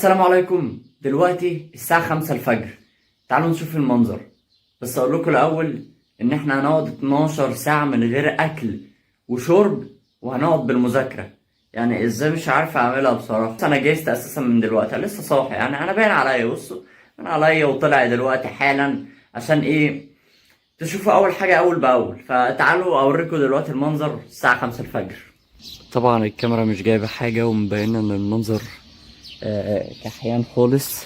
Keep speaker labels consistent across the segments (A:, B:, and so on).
A: السلام عليكم. دلوقتي الساعة 5 الفجر. تعالوا نشوف المنظر. بس اقول لكم الاول ان احنا هنقعد 12 ساعة من غير اكل وشرب، وهنقعد بالمذاكرة. يعني ازاي مش عارف اعملها بصراحة. انا جهزت اساسا من دلوقتي، أنا لسه صاحي. يعني انا باين عليا، بصوا باين عليا وطلع دلوقتي حالا. عشان ايه؟ تشوفوا اول حاجة اول باول. فتعالوا اوريكم دلوقتي المنظر الساعة 5 الفجر. طبعا الكاميرا مش جايبة حاجة ومبينة ان المنظر كحيان خالص،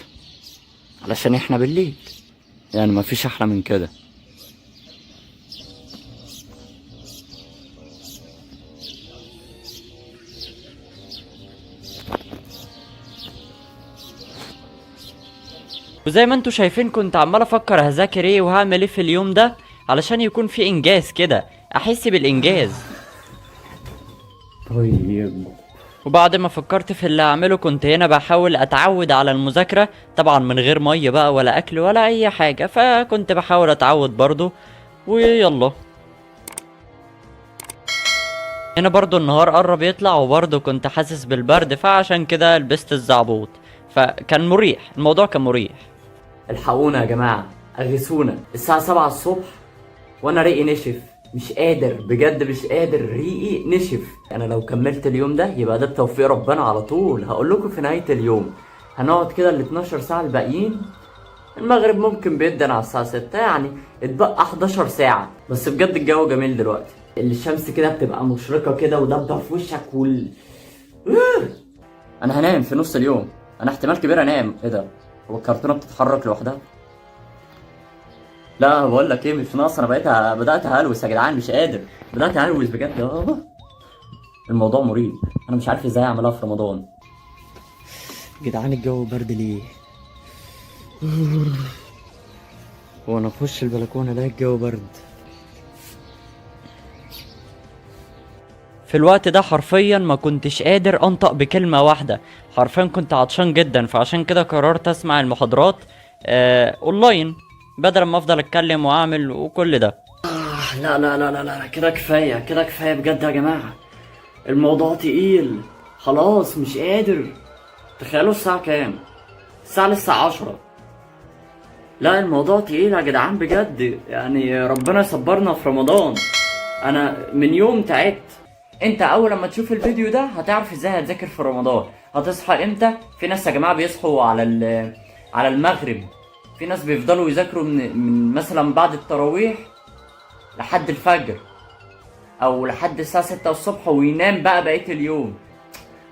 A: علشان احنا بالليل. يعني مفيش احلى من كده. وزي ما انتوا شايفين كنت عمال افكر هذاكر ايه وهعمل ايه في اليوم ده، علشان يكون في انجاز كده، احس بالانجاز. طيب، وبعد ما فكرت في اللي هعمله كنت هنا بحاول اتعود على المذاكرة، طبعا من غير مية بقى ولا اكل ولا اي حاجة، فكنت بحاول اتعود برضو. ويلا، هنا برضو النهار قرب يطلع وبرضو كنت حاسس بالبرد، فعشان كده لبست الزعبوط. فكان مريح، الموضوع كان مريح. الحقونا يا جماعة، اغثونا. الساعة 7 الصبح وانا ريقي نشف. مش قادر بجد، مش قادر، ريقي نشف. انا لو كملت اليوم ده يبقى ده بتوفيق ربنا على طول. هقول لكم في نهاية اليوم هنقعد كده ال 12 ساعة الباقيين. المغرب ممكن بيدن على الساعة 6، يعني اتبقى 11 ساعة. بس بجد الجو جميل دلوقتي. الشمس كده بتبقى مشرقة كده ودبة في وشك انا هنام في نص اليوم. انا احتمال كبير انام. ايه ده؟ هو الكرتونة بتتحرك لوحدها؟ لا بقول لك ايه، مش ناقص. انا بدات اهلوس يا جدعان، مش قادر. بدات اهلوس بجد. الموضوع مريب. انا مش عارف ازاي اعملها في رمضان. جدعان الجو برد ليه؟ وانا اخش البلكونه الاقي الجو برد. في الوقت ده حرفيا ما كنتش قادر انطق بكلمه واحده. حرفيا كنت عطشان جدا، فعشان كده قررت اسمع المحاضرات اونلاين، بدل ما افضل اتكلم واعمل وكل ده. لا لا لا لا لا، كده كفايه، كده كفايه بجد يا جماعه. الموضوع تقيل خلاص، مش قادر. تخيلوا الساعة كام؟ الساعة لسه 10. لا الموضوع تقيل يا جدعان بجد. يعني ربنا يصبرنا في رمضان. انا من يوم تعبت. انت اول لما تشوف الفيديو ده هتعرف ازاي هتذاكر في رمضان. هتصحى امتى؟ في ناس يا جماعة بيصحوا على المغرب. في ناس بيفضلوا يذاكروا من مثلا بعد التراويح لحد الفجر، او لحد الساعة 6 الصبح، وينام بقى بقية اليوم.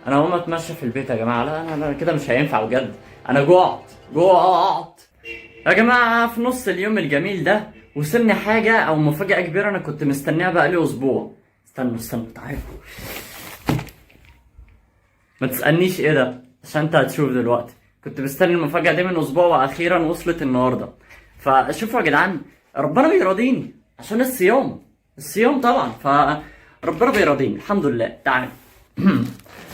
A: انا هقوم اتمشى في البيت يا جماعه. لا كده مش هينفع بجد. انا جوعت يا جماعه. في نص اليوم الجميل ده وصلني حاجه او مفاجاه كبيره انا كنت مستنيها بقالي اسبوع. استنوا تعالوا. ما تسالنيش ايه ده، عشان انت هتشوف دلوقتي. كنت مستني المفاجاه دي من اسبوع، واخيرا وصلت النهارده. فشوفوا يا جدعان، ربنا بيراضيني عشان الصيام طبعا. فربنا بيراضيني الحمد لله. تعالوا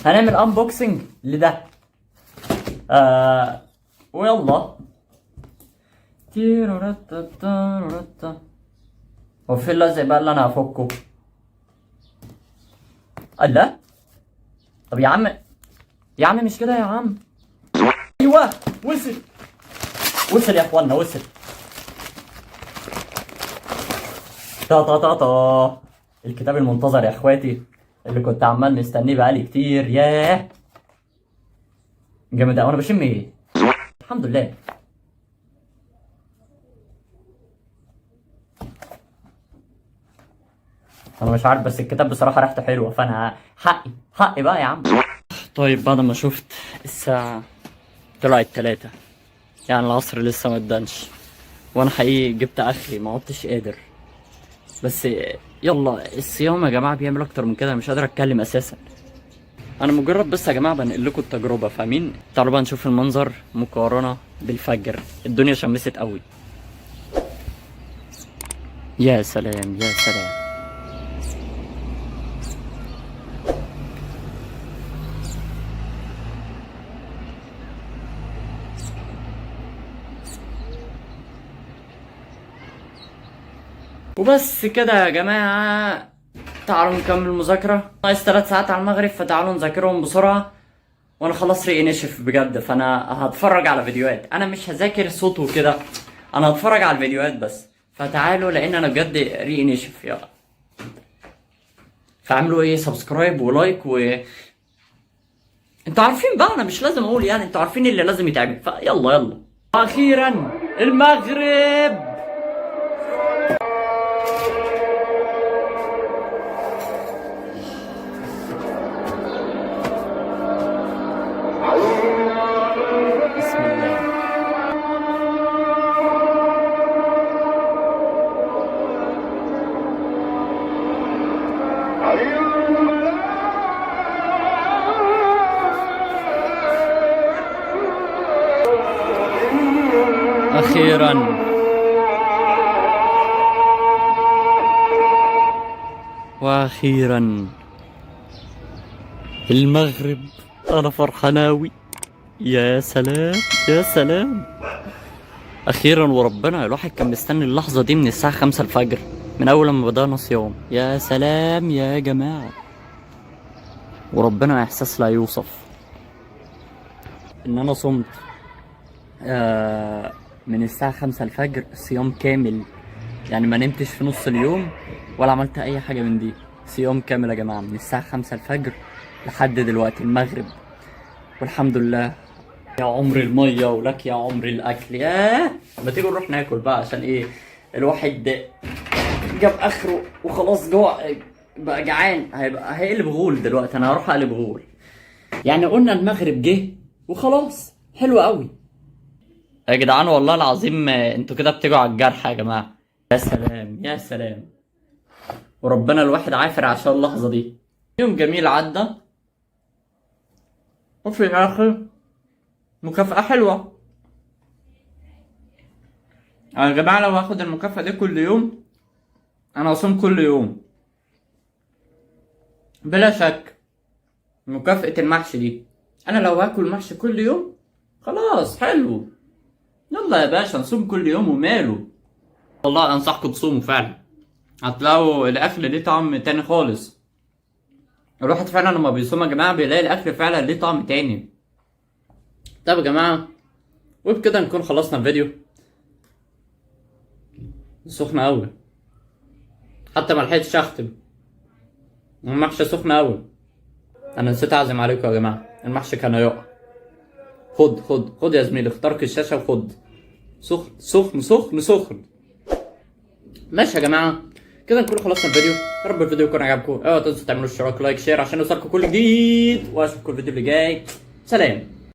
A: هنعمل انبوكسنج لده. ويلا. هو في اللزق بقى اللي انا هفكه؟ الله. طب يا عم مش كده يا عم. ايوه وصل يا اخوانا، وصل. طا الكتاب المنتظر يا اخواتي، اللي كنت عمال مستنيه بقالي كتير. ياه جامد. وانا بشم ايه؟ الحمد لله. انا مش عارف، بس الكتاب بصراحه ريحته حلوه، فانا حقي بقى يا عم. طيب بعد ما شفت الساعه طلعت 3، يعني العصر لسه ما ادنش، وانا حقيقي جبت اخري، ما عدتش قادر. بس يلا، الصيام يا جماعه بيعمل اكتر من كده. انا مش قادر اتكلم اساسا. انا مجرد بس يا جماعه بنقل لكم التجربه، فاهمين؟ تعالوا بقى نشوف المنظر مقارنه بالفجر. الدنيا شمست قوي. يا سلام يا سلام. وبس كده يا جماعة. تعالوا نكمل مذاكرة. ناقص 3 ساعات على المغرب، فتعالوا نذاكرهم بسرعة. وانا خلاص ريقي نشف بجد، فانا هتفرج على فيديوهات، انا مش هذاكر صوت وكده، انا هتفرج على الفيديوهات بس. فتعالوا لان انا بجد ريقي نشف يلا. فاعملوا ايه، سبسكرايب ولايك انتوا عارفين بقى، انا مش لازم اقول يعني، انتوا عارفين اللي لازم يتعمل، فيلا يلا. اخيرا المغرب. بسم الله. أخيرا وأخيرا المغرب، أنا فرحاناوي. يا سلام يا سلام، أخيرا وربنا الواحد كان مستني اللحظة دي من الساعة 5 الفجر، من أول ما بدأنا صيام. يا سلام يا جماعة، وربنا إحساس لا يوصف إن أنا صمت من الساعة 5 الفجر صيام كامل، يعني ما نمتش في نص اليوم ولا عملت أي حاجة من دي. صيام كامل يا جماعة من الساعة 5 الفجر لحد دلوقتي المغرب، والحمد لله. يا عمر المية ولك يا عمر الأكل. ياه، ما تيجوا نروح ناكل بقى، عشان إيه الواحد جاب آخره وخلاص جوع بقى، جعان، هيقلب غول دلوقتي. أنا هروح أقلب غول. يعني قلنا المغرب جه وخلاص، حلو قوي يا جدعان. والله العظيم انتوا كده بتيجوا على الجرح يا جماعة. يا سلام يا سلام، وربنا الواحد عافر عشان اللحظة دي. يوم جميل عدى، وفي الآخر مكافأة حلوة. يا جماعة لو هاخد المكافأة دي كل يوم، أنا أصوم كل يوم بلا شك. مكافأة المحشي دي، أنا لو هاكل محشي كل يوم خلاص حلو. يلا يا باشا نصوم كل يوم وماله. والله أنصحكم تصوموا فعلا، هتلاقوا الأكل ليه طعم تاني خالص. الواحد فعلا لما بيصوم يا جماعة بيلاقي الأكل فعلا ليه طعم تاني. طب يا جماعة، وبكده نكون خلصنا الفيديو. سخنة أوي، حتى ملحقتش أختم، المحشي سخنة أوي. أنا نسيت أعزم عليكم يا جماعة، المحشي كان هيقع. خد يا زميلي، اخترق الشاشة وخد. سخن سخن سخن سخن. ماشي يا جماعة، كده نكون خلصنا الفيديو. يا رب الفيديو يكون عجبكم. اوعوا تنسوا تعملوا اشتراك لايك شير عشان يوصلكم كل جديد، واشوفكم الفيديو اللي جاي. سلام.